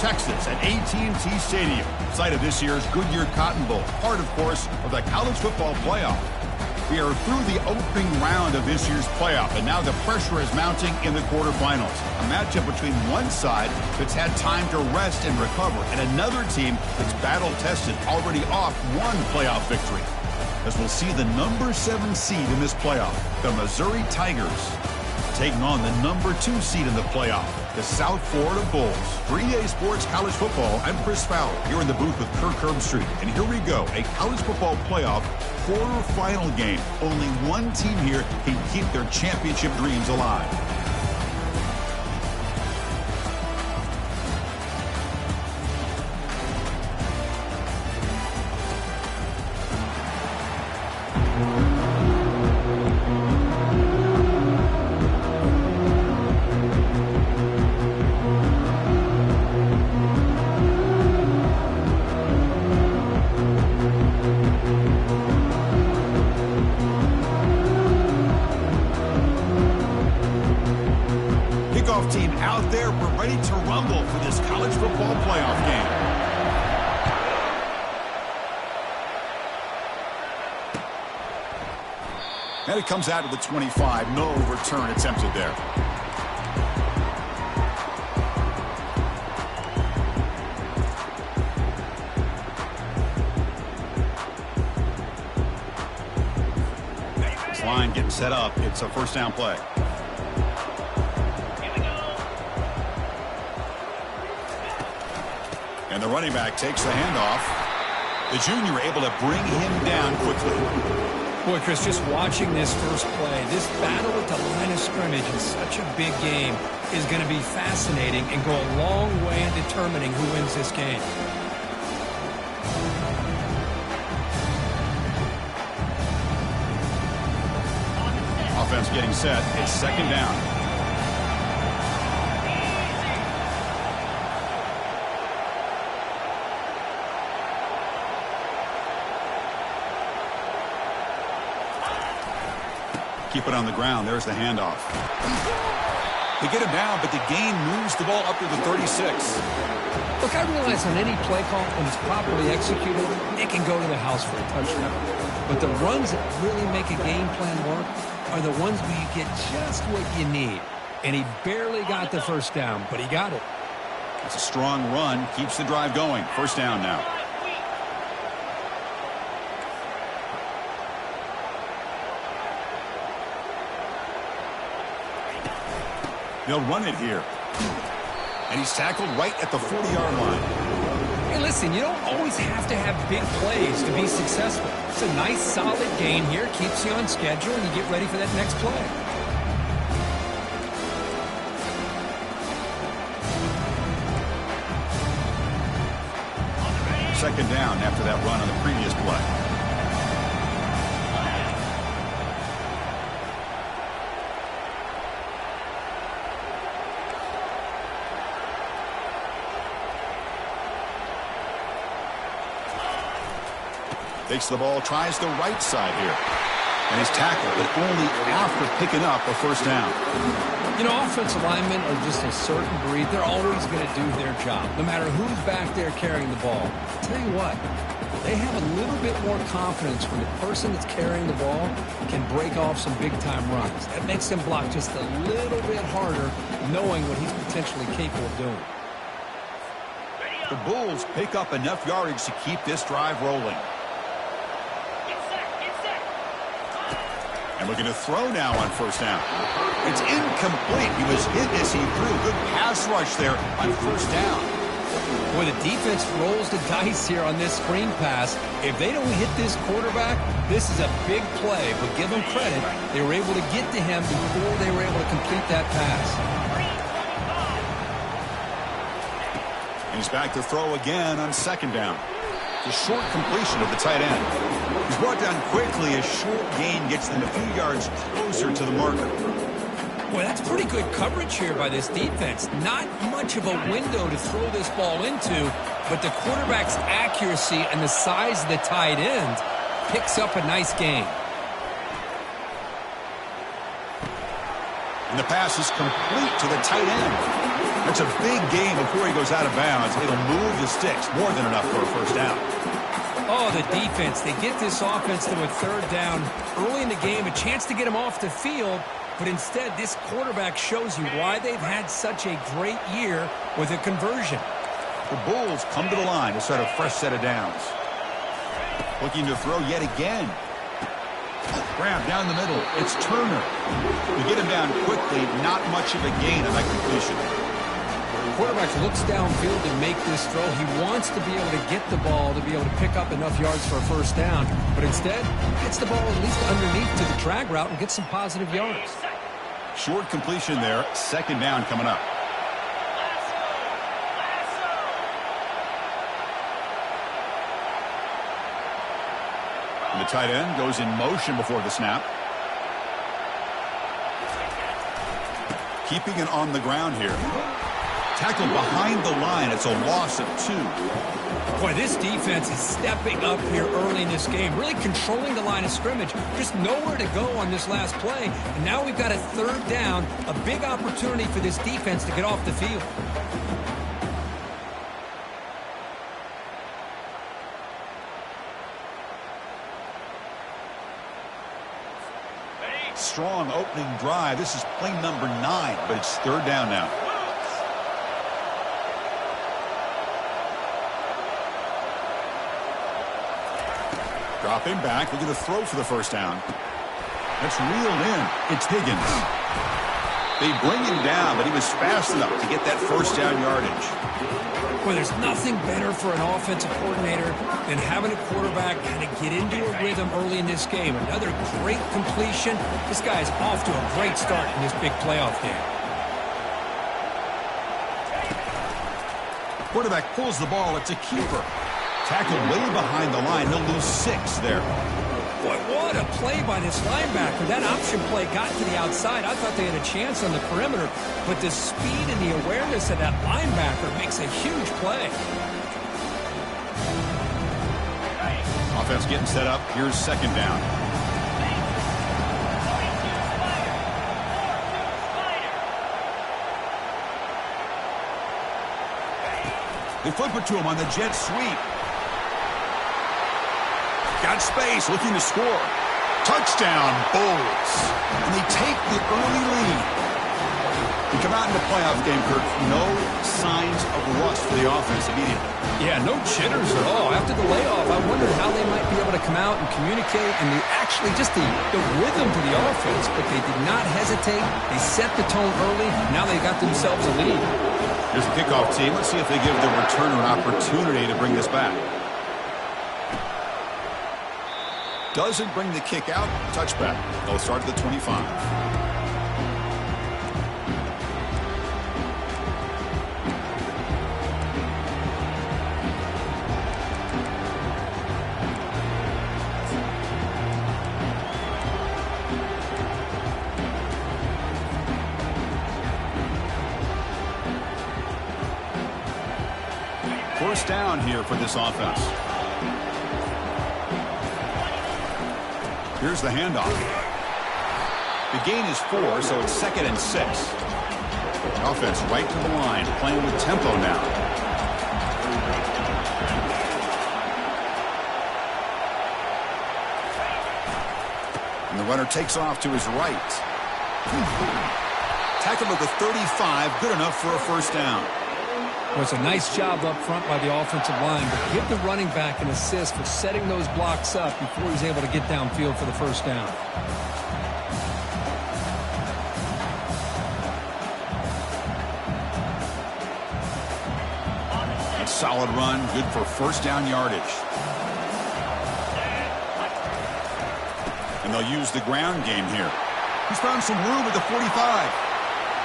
Texas at AT&T Stadium, site of this year's Goodyear Cotton Bowl, part, of course, of the college football playoff. We are through the opening round of this year's playoff, and now the pressure is mounting in the quarterfinals. A matchup between one side that's had time to rest and recover, and another team that's battle-tested, already off one playoff victory. As we'll see the number 7 seed in this playoff, the Missouri Tigers, taking on the number 2 seed in the playoff, the South Florida Bulls. For EA Sports College Football, I'm Chris Fowler, here in the booth with Kirk Herbstreit. And here we go, a college football playoff quarterfinal game. Only one team here can keep their championship dreams alive. Team out there, we're ready to rumble for this college football playoff game. And it comes out to the 25. No return attempted there. This line getting set up. It's a first down play. And the running back takes the handoff. The junior able to bring him down quickly. Boy, Chris, just watching this first play, this battle at the line of scrimmage in such a big game is going to be fascinating and go a long way in determining who wins this game. Offense getting set. It's second down. Keep it on the ground. There's the handoff. They get him down, but the gain moves the ball up to the 36. Look, I realize on any play call, when it's properly executed, it can go to the house for a touchdown. But the runs that really make a game plan work are the ones where you get just what you need. And he barely got the first down, but he got it. It's a strong run. Keeps the drive going. First down now. They'll run it here. And he's tackled right at the 40-yard line. Hey, listen, you don't always have to have big plays to be successful. It's a nice, solid gain here. Keeps you on schedule, and you get ready for that next play. Second down after that run on the previous play. Takes the ball, tries the right side here. And he's tackled, but only after picking up a first down. You know, offensive linemen are just a certain breed. They're always going to do their job, no matter who's back there carrying the ball. I'll tell you what, they have a little bit more confidence when the person that's carrying the ball can break off some big-time runs. That makes them block just a little bit harder, knowing what he's potentially capable of doing. The Bulls pick up enough yardage to keep this drive rolling. And looking to throw now on first down. It's incomplete. He was hit as he threw. Good pass rush there on first down. Boy, the defense rolls the dice here on this screen pass. If they don't hit this quarterback, this is a big play. But give them credit, they were able to get to him before they were able to complete that pass. And he's back to throw again on second down. The short completion of the tight end. He's brought down quickly. A short gain gets them a few yards closer to the marker. Boy, that's pretty good coverage here by this defense. Not much of a window to throw this ball into, but the quarterback's accuracy and the size of the tight end picks up a nice gain. And the pass is complete to the tight end. It's a big gain before he goes out of bounds. It'll move the sticks more than enough for a first down. Oh, the defense. They get this offense to a third down early in the game, a chance to get him off the field, but instead this quarterback shows you why they've had such a great year with a conversion. The Bulls come to the line to start a fresh set of downs. Looking to throw yet again. Grab down the middle. It's Turner. We get him down quickly. Not much of a gain on that completion. Quarterback looks downfield to make this throw. He wants to be able to get the ball to be able to pick up enough yards for a first down, but instead gets the ball at least underneath to the drag route and gets some positive yards. Short completion there. Second down coming up. And the tight end goes in motion before the snap. Keeping it on the ground here. Tackled behind the line. It's a loss of 2. Boy, this defense is stepping up here early in this game, really controlling the line of scrimmage. Just nowhere to go on this last play. And now we've got a third down, a big opportunity for this defense to get off the field. Strong opening drive. This is play number 9, but it's third down now. Dropping back, looking to throw for the first down. That's reeled in. It's Higgins. They bring him down, but he was fast enough to get that first down yardage. Well, there's nothing better for an offensive coordinator than having a quarterback kind of get into a rhythm early in this game. Another great completion. This guy is off to a great start in this big playoff game. Quarterback pulls the ball. It's a keeper. Tackled way behind the line. He'll lose 6 there. Boy, what a play by this linebacker. That option play got to the outside. I thought they had a chance on the perimeter, but the speed and the awareness of that linebacker makes a huge play. Offense getting set up. Here's second down. They flip it to him on the jet sweep. Got space, looking to score. Touchdown, Bulls. And they take the early lead. We come out in the playoff game, Kirk. No signs of rust for the offense immediately. Yeah, no jitters at all. After the layoff, I wondered how they might be able to come out and communicate and actually just the rhythm to the offense. But they did not hesitate. They set the tone early. Now they got themselves a lead. Here's the kickoff team. Let's see if they give the returner an opportunity to bring this back. Doesn't bring the kick out. Touchback. They'll start at the 25. First down here for this offense. Here's the handoff. The gain is 4, so it's 2nd and 6. Offense right to the line, playing with tempo now. And the runner takes off to his right. Tackled at the 35, good enough for a first down. Well, it's a nice job up front by the offensive line, but give the running back an assist for setting those blocks up before he's able to get downfield for the first down. A solid run, good for first down yardage. And they'll use the ground game here. He's found some room at the 45.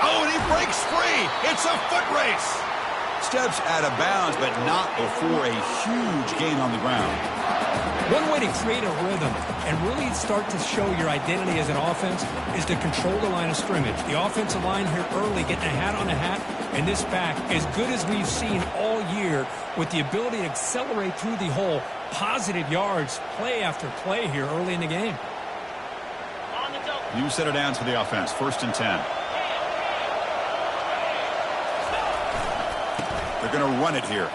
Oh, and he breaks free. It's a foot race. Steps out of bounds, but not before a huge gain on the ground. One way to create a rhythm and really start to show your identity as an offense is to control the line of scrimmage. The offensive line here early getting a hat on a hat, and this back as good as we've seen all year with the ability to accelerate through the hole. Positive yards, play after play here early in the game. New set of downs for the offense. 1st and 10. They're going to run it here.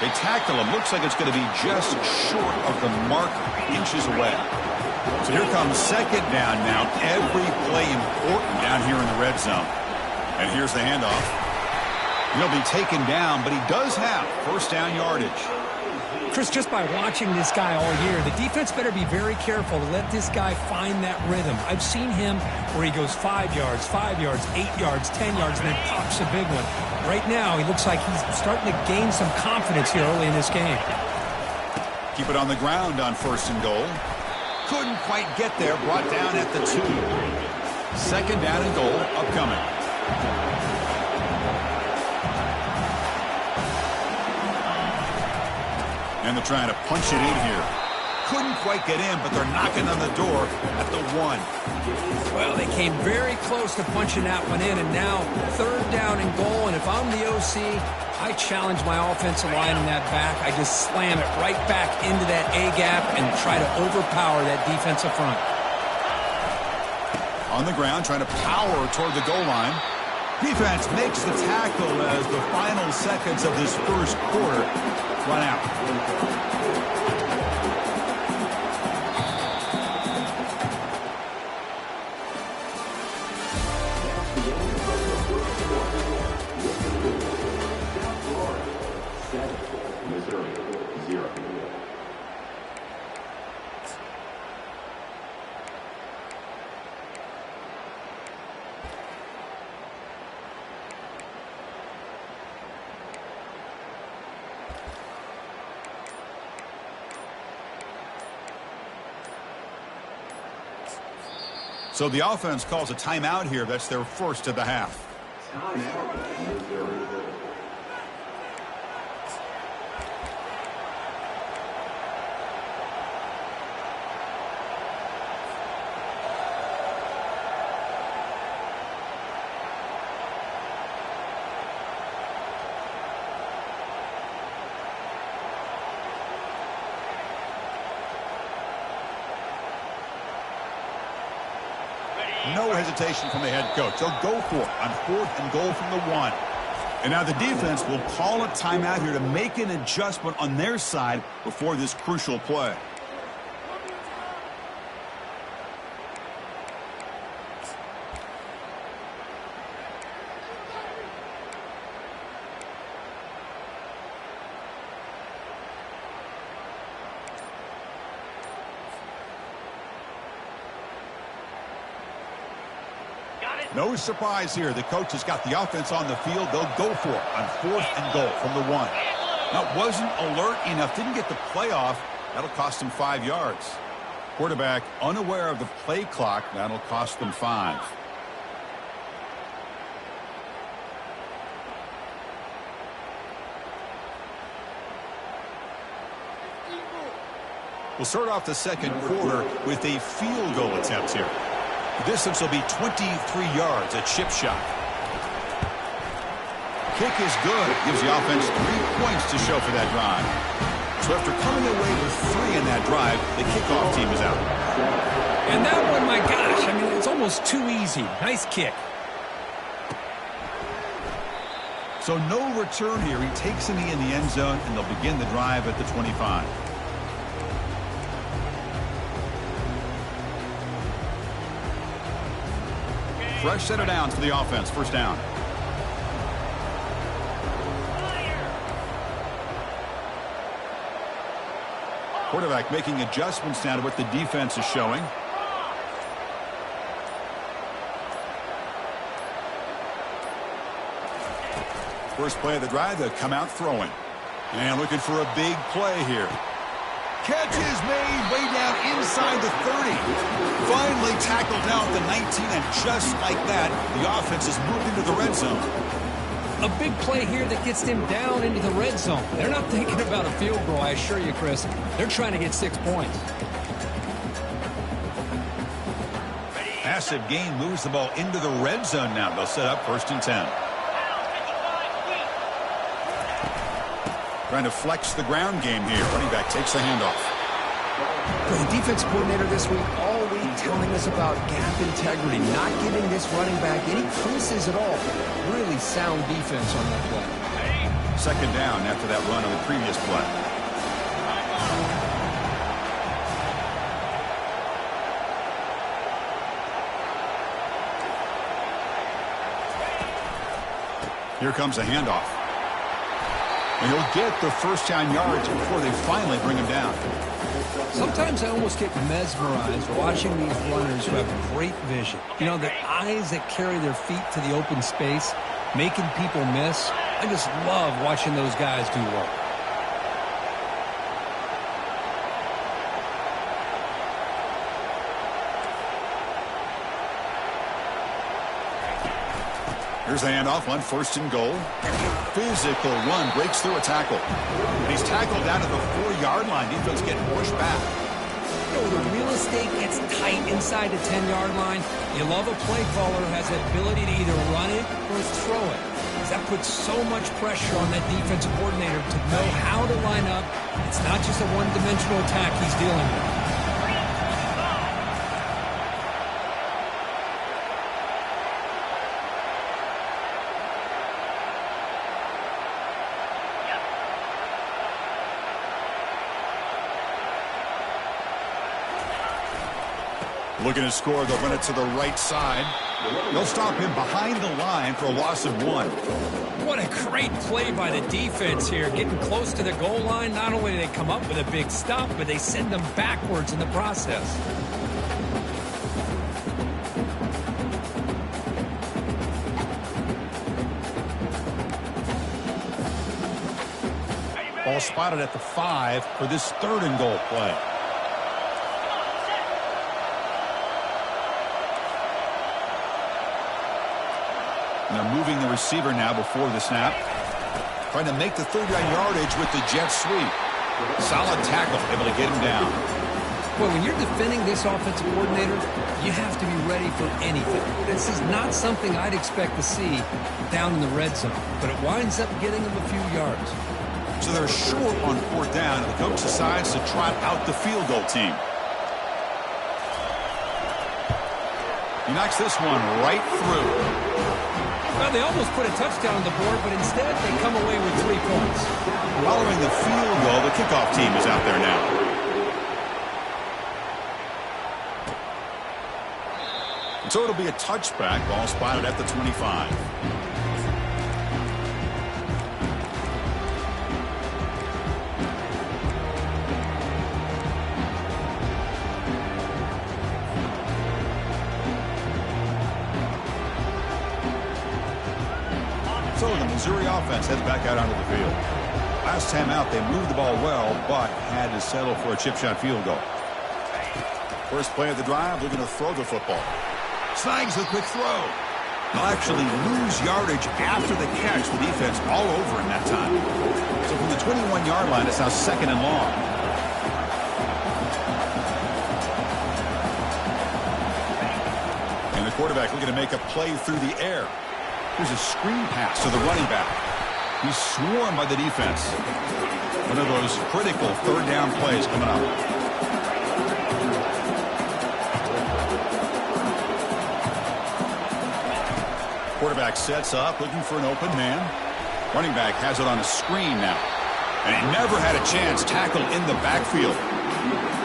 They tackle him. Looks like it's going to be just short of the marker, inches away. So here comes second down now. Every play important down here in the red zone. And here's the handoff. He'll be taken down, but he does have first down yardage. Chris, just by watching this guy all year, the defense better be very careful to let this guy find that rhythm. I've seen him where he goes 5 yards, 8 yards, 10 yards, and then pops a big one. Right now, he looks like he's starting to gain some confidence here early in this game. Keep it on the ground on first and goal. Couldn't quite get there, brought down at the 2. Second down and goal upcoming. And they're trying to punch it in here. Couldn't quite get in, but they're knocking on the door at the 1. Well, they came very close to punching that one in, and now third down and goal. And if I'm the OC, I challenge my offensive line in that back. I just slam it right back into that A-gap and try to overpower that defensive front. On the ground, trying to power toward the goal line. Defense makes the tackle as the final seconds of this first quarter run out. So the offense calls a timeout here. That's their first of the half. No hesitation from the head coach. They'll go for it on fourth and goal from the 1. And now the defense will call a timeout here to make an adjustment on their side before this crucial play. No surprise here. The coach has got the offense on the field. They'll go for it on fourth and goal from the 1. Now, wasn't alert enough. Didn't get the play off. That'll cost him 5 yards. Quarterback unaware of the play clock. That'll cost them 5. We'll start off the second quarter with a field goal attempt here. The distance will be 23 yards, a chip shot. Kick is good. Gives the offense 3 points to show for that drive. So after coming away with 3 in that drive, the kickoff team is out. And that one, my gosh, I mean, it's almost too easy. Nice kick. So no return here. He takes in the end zone, and they'll begin the drive at the 25. Fresh set of downs for the offense. First down. Quarterback making adjustments now to what the defense is showing. First play of the drive, they'll come out throwing. And looking for a big play here. Catch is made way down inside the 30. Finally tackled down at the 19, and just like that, the offense has moved into the red zone. A big play here that gets them down into the red zone. They're not thinking about a field goal, I assure you, Chris. They're trying to get 6 points. Massive gain moves the ball into the red zone now. They'll set up first and 10. Trying to flex the ground game here. Running back takes the handoff. The defense coordinator this week all week telling us about gap integrity, not giving this running back any creases at all. Really sound defense on that play. Second down after that run on the previous play. Here comes a handoff. And he'll get the first down yards before they finally bring him down. Sometimes I almost get mesmerized watching these runners who have great vision. You know, the eyes that carry their feet to the open space, making people miss. I just love watching those guys do work. Here's the handoff on 1st and goal. Physical run, breaks through a tackle. And he's tackled down to the 4-yard line. Defense getting pushed back. You know, the real estate gets tight inside the 10-yard line. You love a play caller who has the ability to either run it or throw it. Because that puts so much pressure on that defensive coordinator to know how to line up. It's not just a one-dimensional attack he's dealing with. Looking to score, they'll run it to the right side. They'll stop him behind the line for a loss of 1. What a great play by the defense here. Getting close to the goal line, not only do they come up with a big stop, but they send them backwards in the process. Ball spotted at the 5 for this 3rd and goal play. And they're moving the receiver now before the snap. Trying to make the 3rd-down yardage with the jet sweep. Solid tackle, able to get him down. Well, when you're defending this offensive coordinator, you have to be ready for anything. This is not something I'd expect to see down in the red zone, but it winds up getting them a few yards. So they're short on 4th down, and the coach decides to trot out the field goal team. He knocks this one right through. Well, they almost put a touchdown on the board, but instead they come away with 3 points. Following the field goal, the kickoff team is out there now. And so it'll be a touchback. Ball spotted at the 25. So the Missouri offense heads back out onto the field. Last time out, they moved the ball well, but had to settle for a chip shot field goal. First play of the drive, looking to throw the football. Snags the quick throw. They'll actually lose yardage after the catch. The defense all over him that time. So from the 21-yard line, it's now 2nd and long. And the quarterback looking to make a play through the air. Here's a screen pass to the running back. He's swarmed by the defense. One of those critical 3rd down plays coming up. Quarterback sets up, looking for an open man. Running back has it on a screen now. And he never had a chance tackled in the backfield.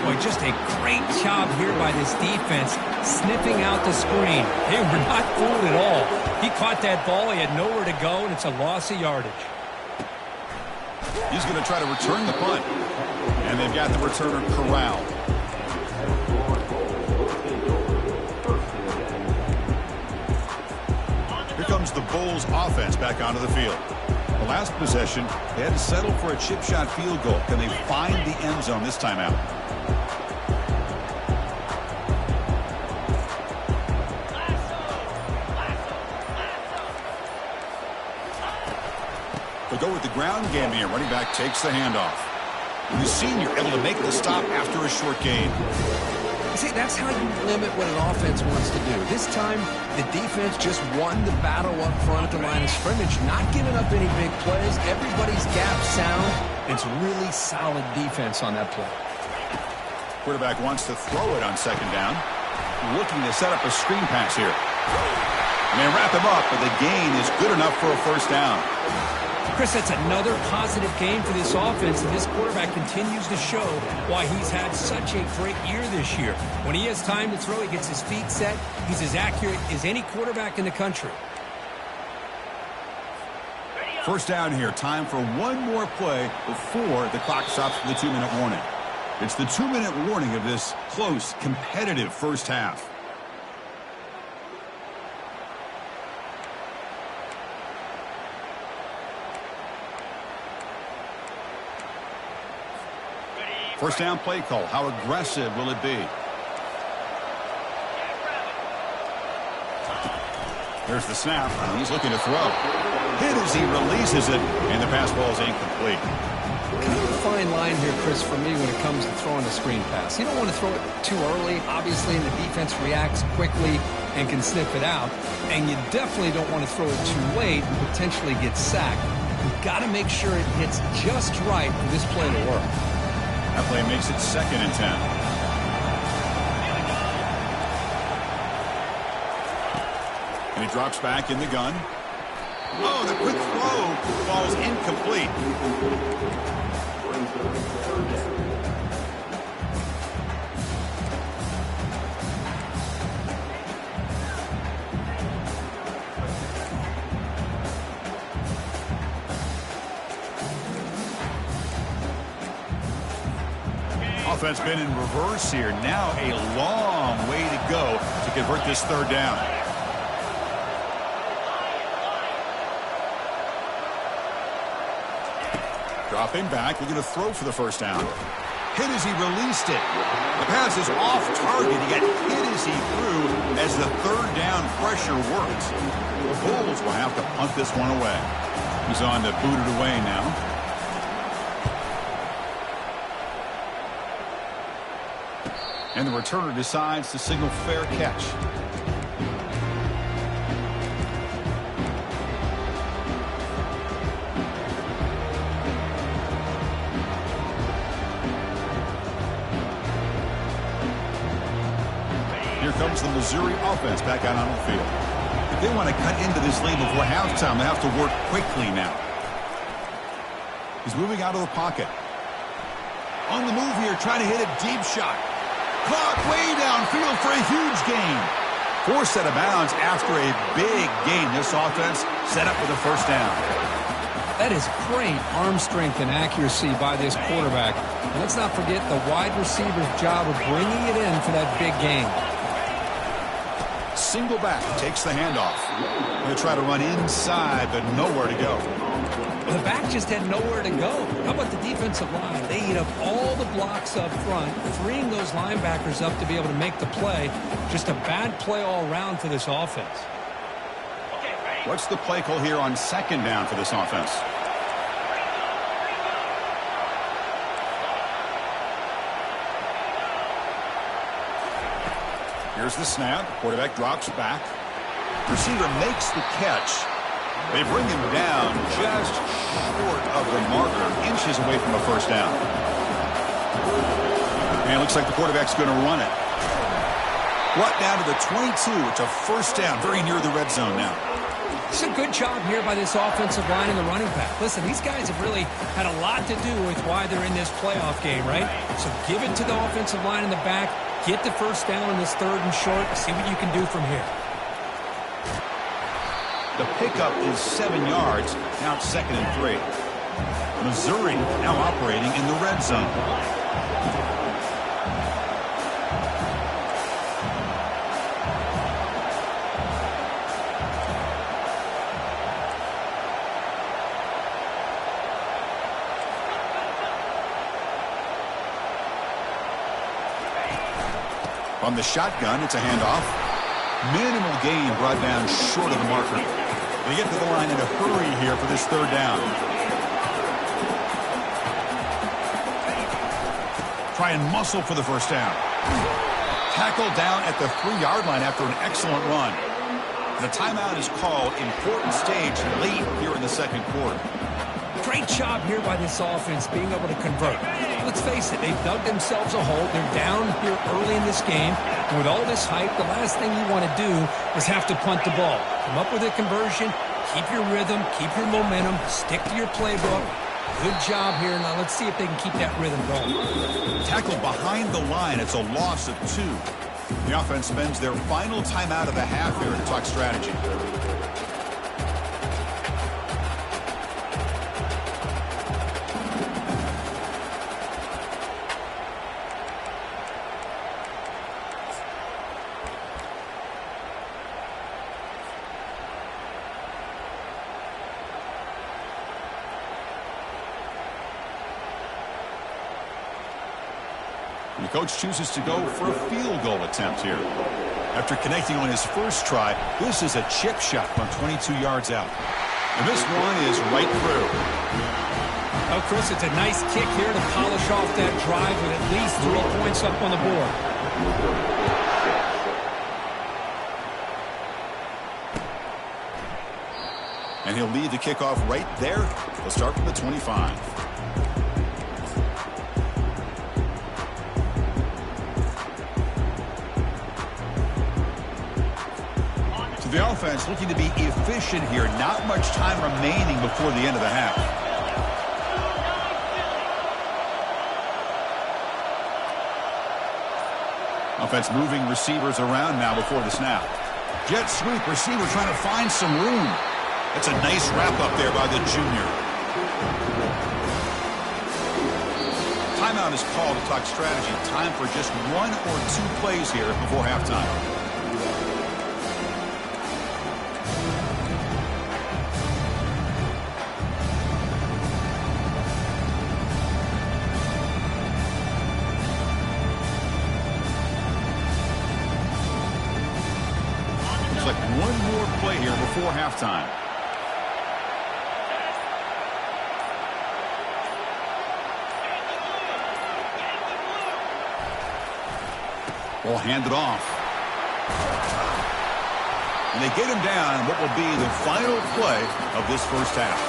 Boy, just a great job here by this defense, sniffing out the screen. They were not fooled at all. He caught that ball, he had nowhere to go, and it's a loss of yardage. He's going to try to return the punt. And they've got the returner corralled. Here comes the Bulls offense back onto the field. The last possession, they had to settle for a chip shot field goal. Can they find the end zone this time out? They go with the ground game here. Running back takes the handoff. The senior able to make the stop after a short gain. See, that's how you limit what an offense wants to do. This time, the defense just won the battle up front at the line of scrimmage, not giving up any big plays. Everybody's gap sound. It's really solid defense on that play. Quarterback wants to throw it on 2nd down. looking to set up a screen pass here. And they wrap him up, but the gain is good enough for a first down. Chris, that's another positive game for this offense, and this quarterback continues to show why he's had such a great year this year. When he has time to throw, he gets his feet set. He's as accurate as any quarterback in the country. First down here. Time for one more play before the clock stops for the 2-minute warning. It's the 2-minute warning of this close, competitive first half. First down play call. How aggressive will it be? There's the snap. He's looking to throw. Hit as he releases it, and the pass ball is incomplete. Kind of a fine line here, Chris, for me when it comes to throwing a screen pass. You don't want to throw it too early, obviously, and the defense reacts quickly and can sniff it out. And you definitely don't want to throw it too late and potentially get sacked. You've got to make sure it hits just right for this play to work. That play makes it 2nd and 10. And he drops back in the gun. Oh, the quick throw falls incomplete. Offense been in reverse here. Now a long way to go to convert this 3rd down. Dropping back, looking to throw for the first down. Hit as he released it. The pass is off target. He got hit as he threw as the 3rd down pressure works. The Bulls will have to punt this one away. He's on to boot it away now. And the returner decides to signal fair catch. Here comes the Missouri offense back out on the field. If they want to cut into this lead before halftime, they have to work quickly now. He's moving out of the pocket. On the move here, trying to hit a deep shot. Clock way downfield for a huge gain. Forced out of bounds after a big gain. This offense set up for the first down. That is great arm strength and accuracy by this quarterback. And let's not forget the wide receiver's job of bringing it in for that big gain. Single back, takes the handoff. Going to try to run inside, but nowhere to go. The back just had nowhere to go. How about the defensive line? They eat up all the blocks up front, freeing those linebackers up to be able to make the play. Just a bad play all around for this offense. What's the play call here on 2nd down for this offense? Here's the snap. Quarterback drops back. Receiver makes the catch. They bring him down just short of the marker, inches away from a first down. And it looks like the quarterback's going to run it. Brought down to the 22. It's a first down, very near the red zone now. It's a good job here by this offensive line in the running back. Listen, these guys have really had a lot to do with why they're in this playoff game, right? So give it to the offensive line in the back. Get the first down in this 3rd and short. See what you can do from here. The pickup is 7 yards. Now it's 2nd and 3. Missouri now operating in the red zone. From the shotgun, it's a handoff. Minimal gain brought down short of the marker. They get to the line in a hurry here for this 3rd down. Try and muscle for the first down. Tackled down at the 3-yard line after an excellent run. The timeout is called. Important stage late here in the 2nd quarter. Great job here by this offense being able to convert. let's face it, they've dug themselves a hole. They're down here early in this game. And with all this hype, the last thing you want to do is have to punt the ball. Come up with a conversion, keep your rhythm, keep your momentum, stick to your playbook. Good job here. Now let's see if they can keep that rhythm going. Tackle behind the line. It's a loss of 2. The offense spends their final timeout of the half here to talk strategy. The coach chooses to go for a field goal attempt here. After connecting on his first try, this is a chip shot from 22 yards out. And this one is right through. Oh, Chris, it's a nice kick here to polish off that drive with at least 3 points up on the board. And he'll lead the kickoff right there. He'll start from the 25. The offense looking to be efficient here. Not much time remaining before the end of the half. Offense moving receivers around now before the snap. Jet sweep, receiver trying to find some room. That's a nice wrap up there by the junior. Timeout is called to talk strategy. Time for just 1 or 2 plays here before halftime. Like one more play here before halftime. Ball handed off. And they get him down what will be the final play of this first half.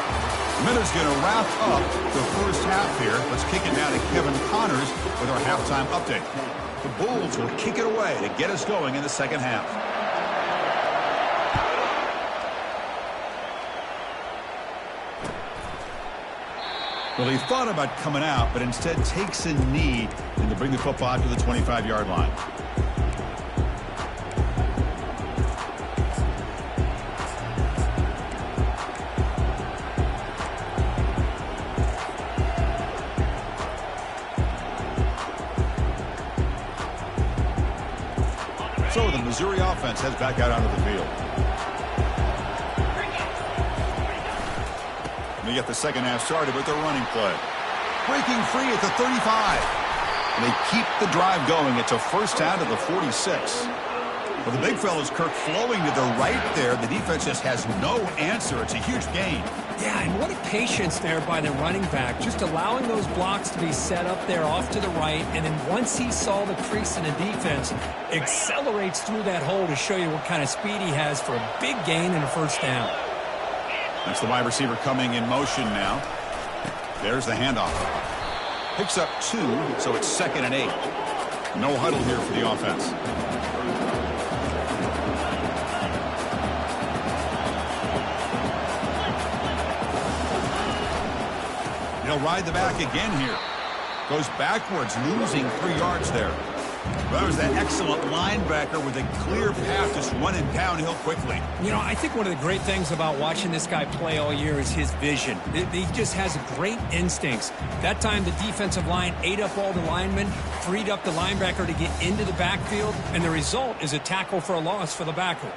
Miller's going to wrap up the first half here. Let's kick it down to Kevin Connors with our halftime update. The Bulls will kick it away to get us going in the second half. Well, he thought about coming out, but instead takes a knee and to bring the football out to the 25-yard line. So the Missouri offense heads back out onto the field. They get the second half started with their running play. Breaking free at the 35. And they keep the drive going. It's a first down to the 46. Well, the big fella's Kirk flowing to the right there. The defense just has no answer. It's a huge gain. Yeah, and what a patience there by the running back. Just allowing those blocks to be set up there off to the right. And then once he saw the crease in the defense, accelerates through that hole to show you what kind of speed he has for a big gain and a first down. That's the wide receiver coming in motion now. There's the handoff. Picks up 2, so it's 2nd and 8. No huddle here for the offense. He'll ride the back again here. Goes backwards, losing 3 yards there. That was that excellent linebacker with a clear path just running downhill quickly. You know, I think one of the great things about watching this guy play all year is his vision. He just has great instincts. That time the defensive line ate up all the linemen, freed up the linebacker to get into the backfield, and the result is a tackle for a loss for the backer.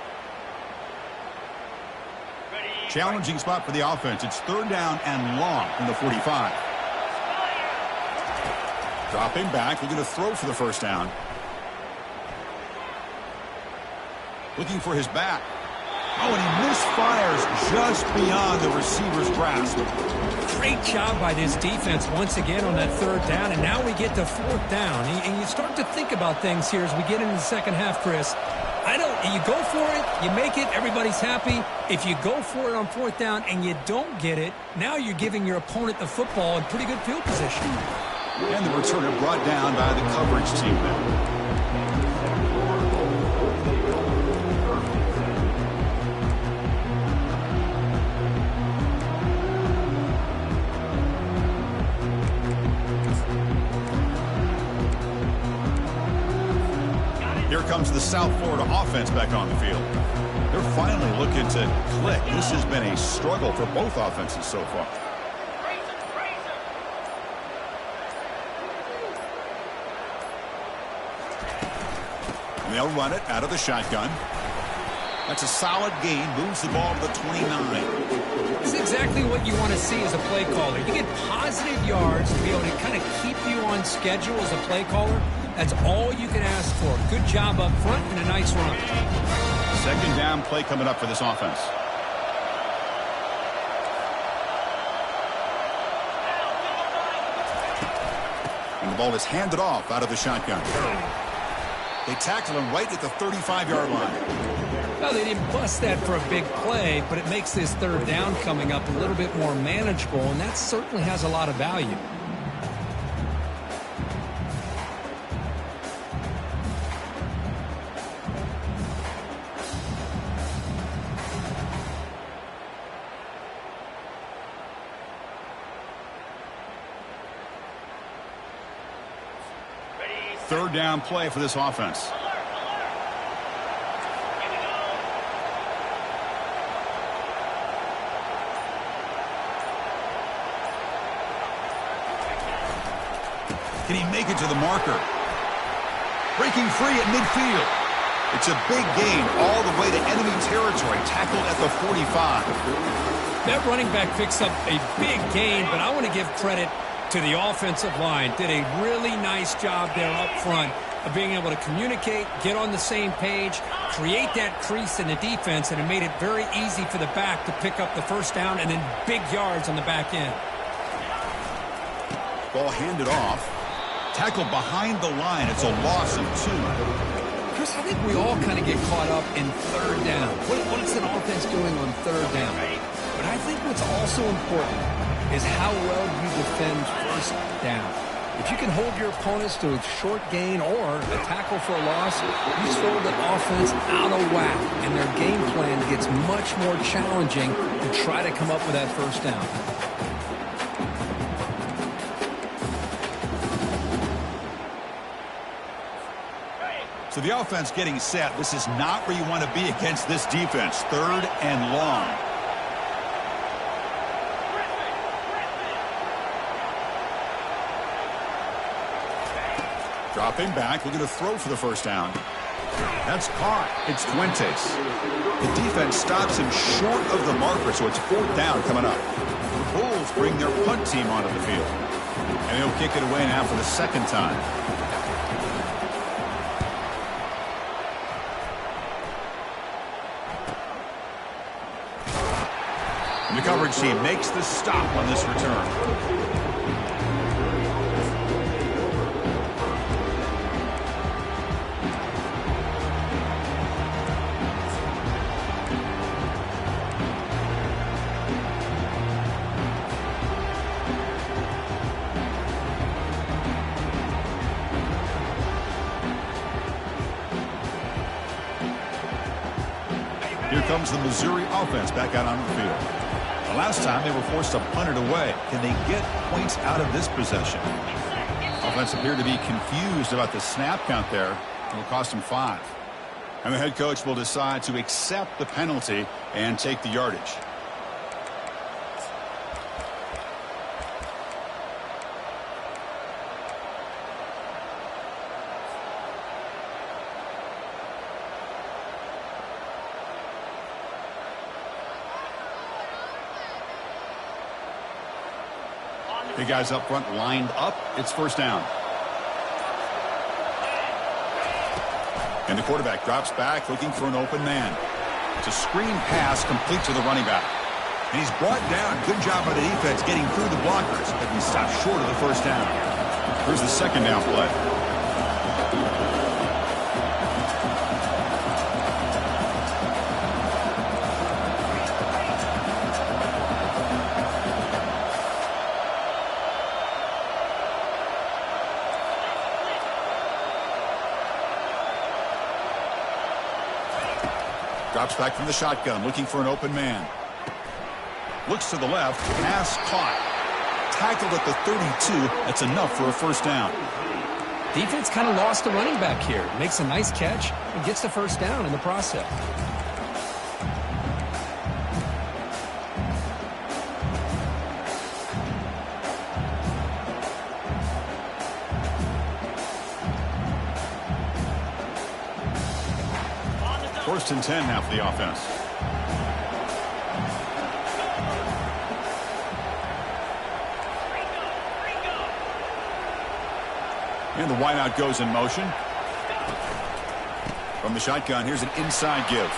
Challenging spot for the offense. It's 3rd down and long from the 45. Dropping back, looking to throw for the first down. Looking for his back. Oh, and he misfires just beyond the receiver's grasp. Great job by this defense once again on that 3rd down, and now we get to 4th down. And you start to think about things here as we get into the second half, Chris. You go for it, you make it, everybody's happy. If you go for it on 4th down and you don't get it, now you're giving your opponent the football in pretty good field position. And the returner brought down by the coverage team there. Here comes the South Florida offense back on the field. They're finally looking to click. This has been a struggle for both offenses so far. And they'll run it out of the shotgun. That's a solid gain. Moves the ball to the 29. This is exactly what you want to see as a play caller. You get positive yards to be able to kind of keep you on schedule as a play caller. That's all you can ask for. Good job up front and a nice run. Second down play coming up for this offense. And the ball is handed off out of the shotgun. They tackle him right at the 35-yard line. Well, they didn't bust that for a big play, but it makes this third down coming up a little bit more manageable, and that certainly has a lot of value. Third down play for this offense. Can he make it to the marker? Breaking free at midfield. It's a big gain all the way to enemy territory, tackled at the 45. That running back picks up a big gain, but I want to give credit to the offensive line. Did a really nice job there up front of being able to communicate, get on the same page, create that crease in the defense, and it made it very easy for the back to pick up the first down and then big yards on the back end. Ball handed off. Tackled behind the line. It's a loss of 2. Chris, I think we all kind of get caught up in third down. What is an offense doing on third down? But I think what's also important is how well you defend first down. If you can hold your opponents to a short gain or a tackle for a loss, you throw the offense out of whack, and their game plan gets much more challenging to try to come up with that first down. So the offense getting set. This is not where you want to be against this defense. Third and long. Dropping back, looking to throw for the first down. That's caught. It's Fuentes. The defense stops him short of the marker, so it's fourth down coming up. The Bulls bring their punt team onto the field. And they'll kick it away now for the second time. And the coverage team makes the stop on this return. Here comes the Missouri offense back out on the field. The last time they were forced to punt it away. Can they get points out of this possession? Offense appeared to be confused about the snap count there. It will cost them 5. And the head coach will decide to accept the penalty and take the yardage. The guys up front lined up. It's first down. And the quarterback drops back looking for an open man. It's a screen pass complete to the running back. And he's brought down. Good job by the defense getting through the blockers, but he stopped short of the first down. Here's the second down play. Drops back from the shotgun, looking for an open man. Looks to the left, pass caught. Tackled at the 32. That's enough for a first down. Defense kind of lost the running back here. Makes a nice catch and gets the first down in the process. First and 10 now for the offense. And the wideout goes in motion. From the shotgun, here's an inside give.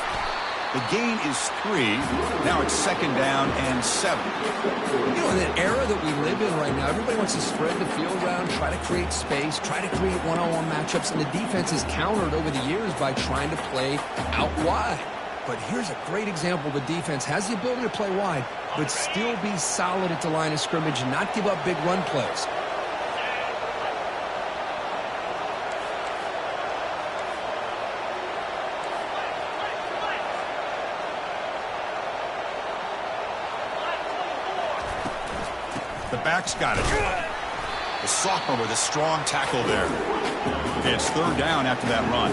The gain is 3. Now it's second down and 7. You know, in that era that we live in right now, everybody wants to spread the field around, try to create space, try to create one-on-one matchups, and the defense is countered over the years by trying to play out wide. But here's a great example. The defense has the ability to play wide, but still be solid at the line of scrimmage and not give up big run plays. The back's got it. The sophomore with a strong tackle there. Okay, it's third down after that run.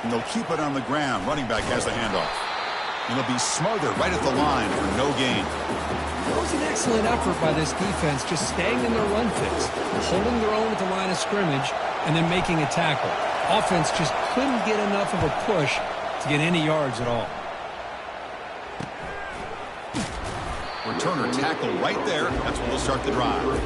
And they'll keep it on the ground. Running back has the handoff. And they'll be smothered right at the line for no gain. That was an excellent effort by this defense, just staying in their run fix, holding their own at the line of scrimmage, and then making a tackle. Offense just couldn't get enough of a push to get any yards at all. Returner tackle right there. That's where they'll start the drive.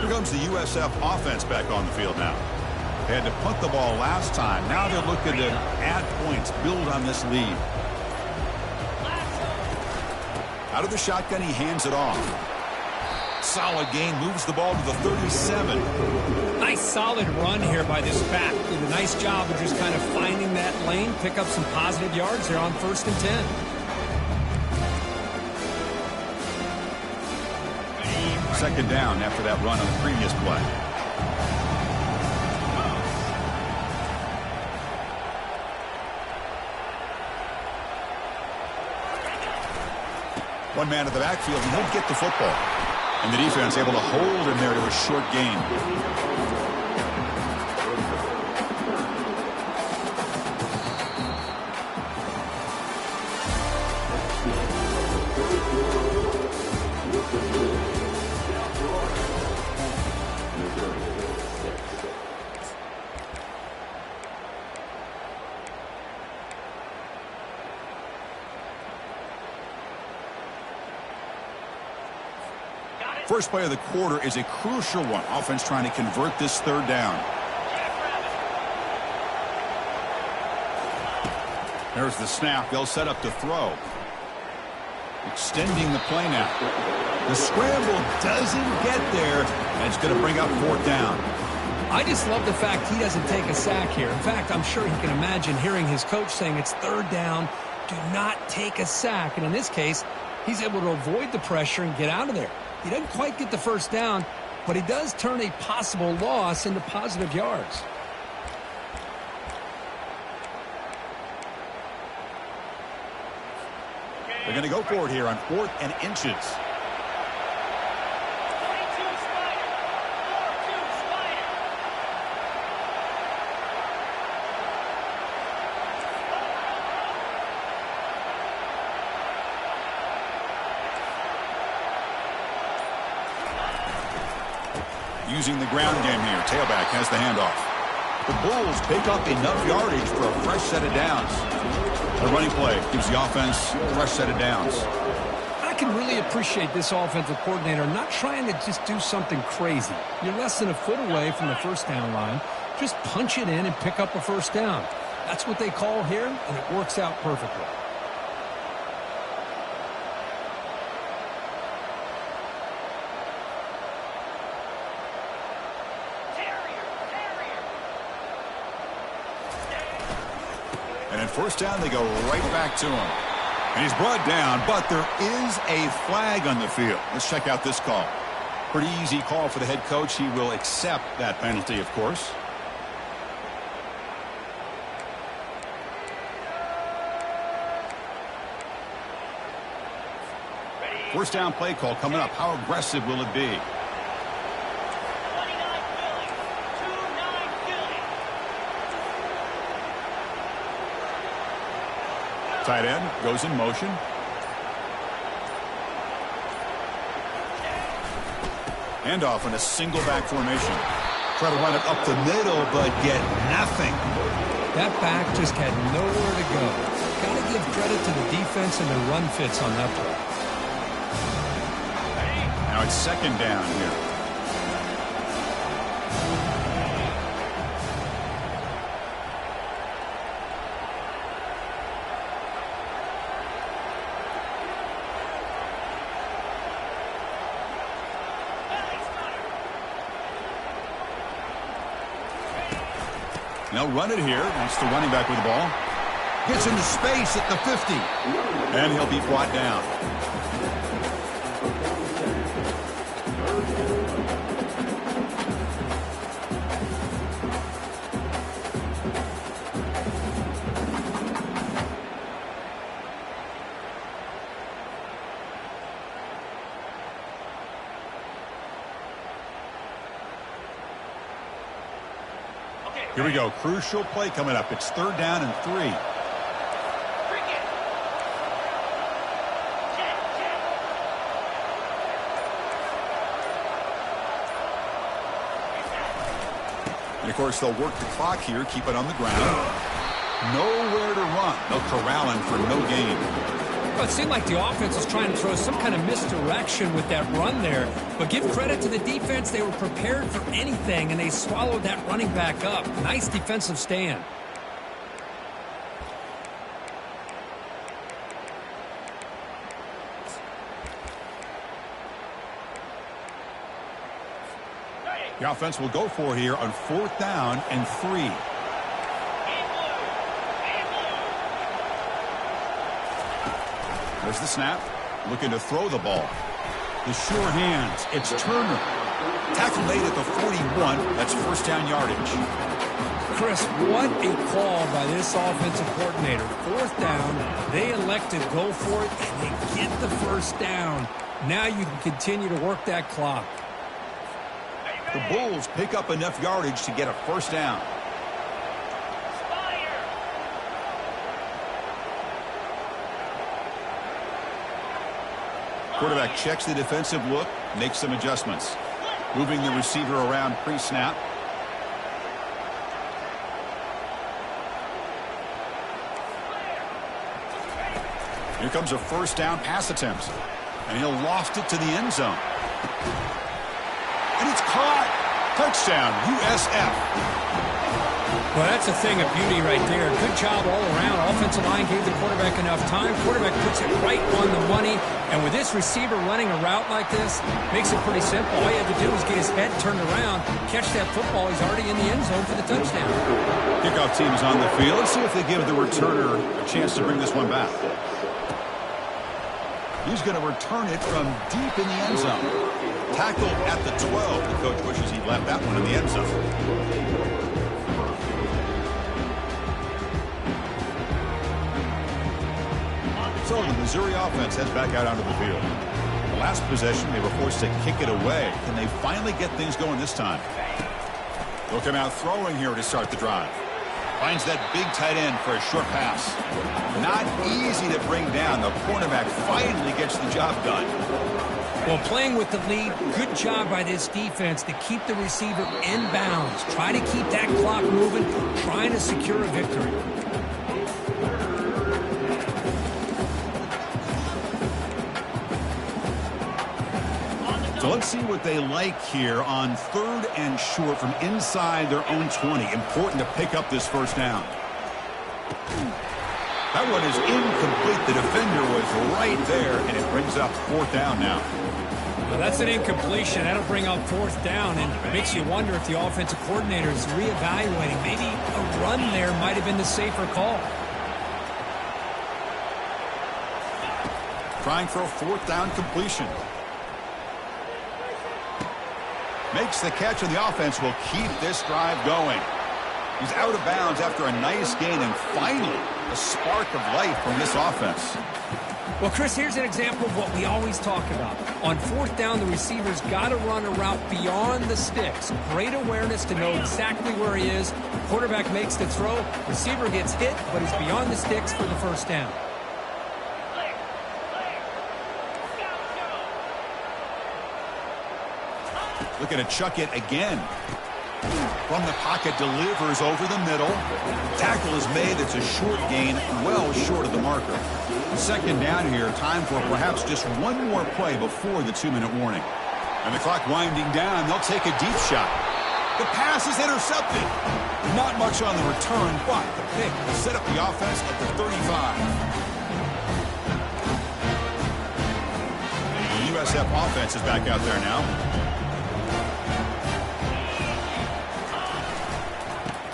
Here comes the USF offense back on the field now. They had to punt the ball last time. Now they're looking to add points, build on this lead. Out of the shotgun, he hands it off. Solid gain, moves the ball to the 37. Nice solid run here by this back. Did a nice job of just kind of finding that lane, pick up some positive yards there on 1st and 10. Second down after that run on the previous play. One man at the backfield, and he'll get the football. And the defense able to hold him there to a short gain. First play of the quarter is a crucial one. Offense trying to convert this third down. There's the snap. They'll set up to throw. Extending the play now. The scramble doesn't get there, and it's going to bring up fourth down. I just love the fact he doesn't take a sack here. In fact, I'm sure he can imagine hearing his coach saying it's third down, do not take a sack. And in this case, he's able to avoid the pressure and get out of there. He doesn't quite get the first down, but he does turn a possible loss into positive yards. They're going to go for it here on 4th and inches. Using the ground game here. Tailback has the handoff. The Bulls pick up enough yardage for a fresh set of downs. The running play gives the offense a fresh set of downs. I can really appreciate this offensive coordinator not trying to just do something crazy. You're less than a foot away from the first down line. Just punch it in and pick up a first down. That's what they call here, and it works out perfectly. And first down, they go right back to him. And he's brought down, but there is a flag on the field. Let's check out this call. Pretty easy call for the head coach. He will accept that penalty, of course. First down play call coming up. How aggressive will it be? Tight end goes in motion. Handoff in a single back formation. Try to run it up the middle, but get nothing. That back just had nowhere to go. Got to give credit to the defense and the run fits on that play. Now it's second down here. They'll run it here. That's the running back with the ball. Gets into space at the 50. And he'll be brought down. Here we go. Crucial play coming up. It's third down and 3. And, of course, they'll work the clock here, keep it on the ground. Nowhere to run. They'll corral him for no gain. Well, it seemed like the offense was trying to throw some kind of misdirection with that run there. But give credit to the defense. They were prepared for anything, and they swallowed that running back up. Nice defensive stand. The offense will go for here on fourth down and 3. There's the snap. Looking to throw the ball. The sure hands. It's Turner. Tackle made at the 41. That's first down yardage. Chris, what a call by this offensive coordinator. Fourth down. They elect to go for it, and they get the first down. Now you can continue to work that clock. The Bulls pick up enough yardage to get a first down. Quarterback checks the defensive look, makes some adjustments. Moving the receiver around pre-snap. Here comes a first down pass attempt. And he'll loft it to the end zone. And it's caught. Touchdown, USF. Well, that's a thing of beauty right there. Good job all around. Offensive line gave the quarterback enough time. Quarterback puts it right on the money. And with this receiver running a route like this, makes it pretty simple. All you have to do is get his head turned around, catch that football. He's already in the end zone for the touchdown. Kickoff team is on the field. Let's see if they give the returner a chance to bring this one back. He's going to return it from deep in the end zone. Tackled at the 12. The coach wishes he left that one in the end zone. So the Missouri offense heads back out onto the field. The last possession, they were forced to kick it away. Can they finally get things going this time? They'll come out throwing here to start the drive. Finds that big tight end for a short pass. Not easy to bring down. The cornerback finally gets the job done. Well, playing with the lead, good job by this defense to keep the receiver in bounds. Try to keep that clock moving, trying to secure a victory. So let's see what they like here on third and short from inside their own 20. Important to pick up this first down. That one is incomplete. The defender was right there, and it brings up fourth down now. Well, that's an incompletion. That'll bring up fourth down, and it makes you wonder if the offensive coordinator is reevaluating. Maybe a run there might have been the safer call. trying for a fourth down completion. Makes the catch, and the offense will keep this drive going. He's out of bounds after a nice gain, and finally a spark of life from this offense. Well, Chris, here's an example of what we always talk about. On fourth down, the receiver's got to run a route beyond the sticks. Great awareness to know exactly where he is. Quarterback makes the throw. Receiver gets hit, but he's beyond the sticks for the first down. Looking to chuck it again. From the pocket, delivers over the middle. Tackle is made. It's a short gain, well short of the marker. Second down here. Time for perhaps just one more play before the 2-minute warning. And the clock winding down. They'll take a deep shot. The pass is intercepted. Not much on the return, but the pick will set up the offense at the 35. The USF offense is back out there now.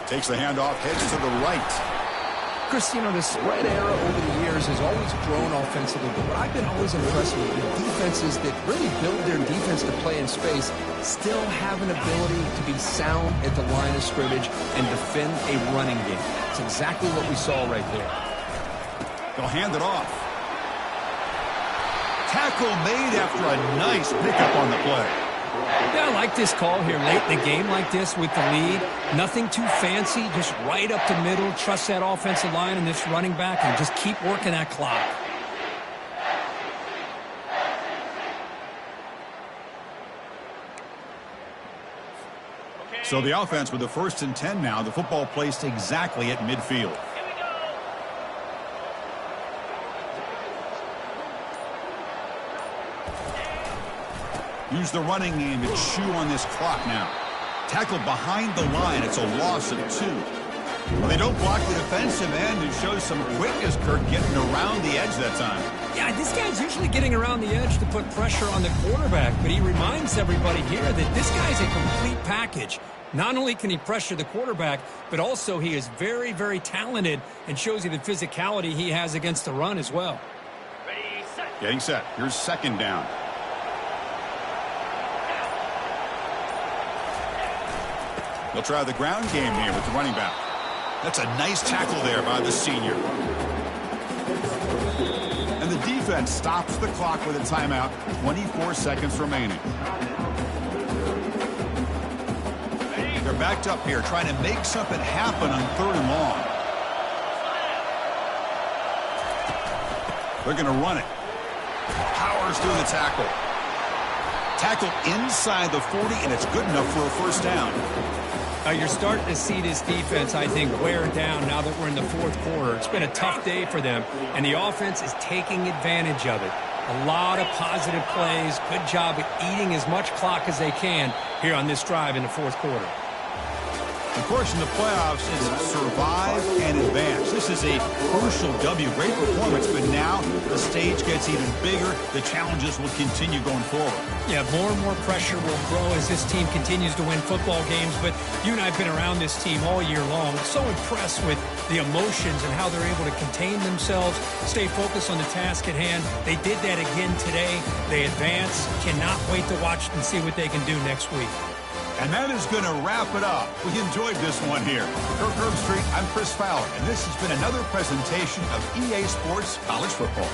Takes the handoff, heads to the right. Chris, you know, the spread era over the years has always grown offensively, but what I've been always impressed with defenses that really build their defense to play in space still have an ability to be sound at the line of scrimmage and defend a running game. It's exactly what we saw right there. They'll hand it off. Tackle made after a nice pickup on the play. Yeah, I like this call here late in the game like this with the lead. Nothing too fancy, just right up the middle. Trust that offensive line and this running back and just keep working that clock. So the offense with the 1st and 10 now. The football placed exactly at midfield. Use the running game to chew on this clock now. Tackle behind the line. It's a loss of 2. Well, they don't block the defensive end and show some quickness, Kirk, getting around the edge that time. Yeah, this guy's usually getting around the edge to put pressure on the quarterback, but he reminds everybody here that this guy's a complete package. Not only can he pressure the quarterback, but also he is very, very talented and shows you the physicality he has against the run as well. Ready, set. Getting set. Here's second down. They'll try the ground game here with the running back. That's a nice tackle there by the senior. And the defense stops the clock with a timeout. 24 seconds remaining. They're backed up here trying to make something happen on 3rd and long. They're going to run it. Powers through the tackle. Tackle inside the 40, and it's good enough for a first down. You're starting to see this defense, I think, wear down now that we're in the 4th quarter. It's been a tough day for them, and the offense is taking advantage of it. A lot of positive plays. Good job at eating as much clock as they can here on this drive in the 4th quarter. Of course, in the playoffs, it's survive and advance. This is a crucial W. Great performance, but now the stage gets even bigger. The challenges will continue going forward. Yeah, more and more pressure will grow as this team continues to win football games, but you and I have been around this team all year long. So impressed with the emotions and how they're able to contain themselves, stay focused on the task at hand. They did that again today. They advance. Cannot wait to watch and see what they can do next week. And that is going to wrap it up. We enjoyed this one here. Kirk Herbstreit, I'm Chris Fowler, and this has been another presentation of EA Sports College Football.